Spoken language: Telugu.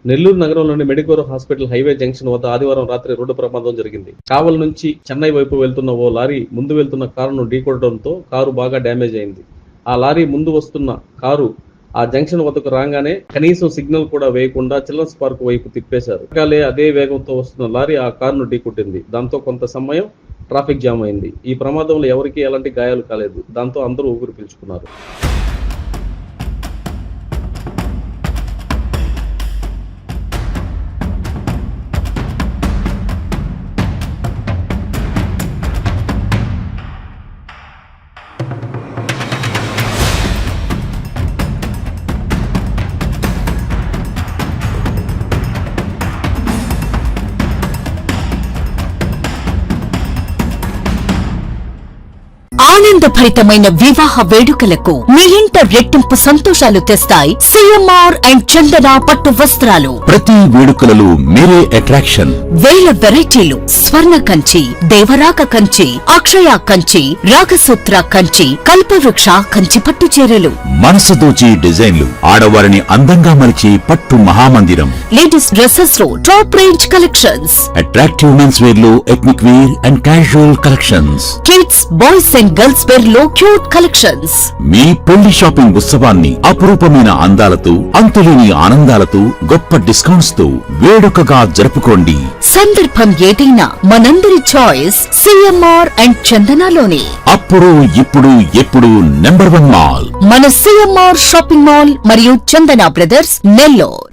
నెల్లూరు నగరంలోని మెడికోర్ హాస్పిటల్ హైవే జంక్షన్ వద్ద ఆదివారం రాత్రి రోడ్డు ప్రమాదం జరిగింది. కావల్ నుంచి చెన్నై వైపు వెళ్తున్న ఓ లారీ ముందు వెళ్తున్న కారును ఢీకొట్టడంతో కారు బాగా డ్యామేజ్ అయింది. ఆ లారీ ముందు వస్తున్న కారు ఆ జంక్షన్ వద్దకు రాగానే కనీసం సిగ్నల్ కూడా వేయకుండా చిల్డ్రన్స్ పార్క్ వైపు తిప్పేశారు. అదే వేగంతో వస్తున్న లారీ ఆ కారును ఢీకొట్టింది. దాంతో కొంత సమయం ట్రాఫిక్ జామ్ అయింది. ఈ ప్రమాదంలో ఎవరికీ ఎలాంటి గాయాలు కాలేదు. దాంతో అందరూ ఊపిరి పీల్చుకున్నారు. ఆనందభరితమైన వివాహ వేడుకలకు మీ ఇంట రెట్టింపు సంతోషాలు తెస్తాయి సిఎంఆర్ అండ్ చందన పట్టు వస్త్రాలు. ప్రతి వేడుకలలో మీరే అట్రాక్షన్. వేల వెరైటీలు, స్వర్ణ కంచి, దేవరాక కంచి, అక్షయ కంచి, రాగసూత్ర కంచి, కల్పవృక్ష కంచి పట్టు చీరలు, మనసు దోచి డిజైన్లు, ఆడవారిని అందంగా మలిచి పట్టు మహామందిరం. లేడీస్ డ్రెస్సెస్ లో top range collections, attractive men's wear లో ethnic wear and casual collections, kids, boys and girls wear లో క్యూట్ కలెక్షన్స్. మీ పెళ్లి షాపింగ్ ఉత్సవాన్ని అపురూపమైన అందాలతో, అంతులేని ఆనందాలతో, గొప్ప డిస్కౌంట్స్ తో వేడుకగా జరుపుకోండి. సందర్భం ఏదైనా మనందరి చాయిస్ సిఎంఆర్ అండ్ చందనలోనే. అప్పుడు ఇప్పుడు ఎప్పుడు నంబర్ 1 మాల్ మన సిఎంఆర్ షాపింగ్ మాల్ మరియు చందన బ్రదర్స్ నెల్లూరు.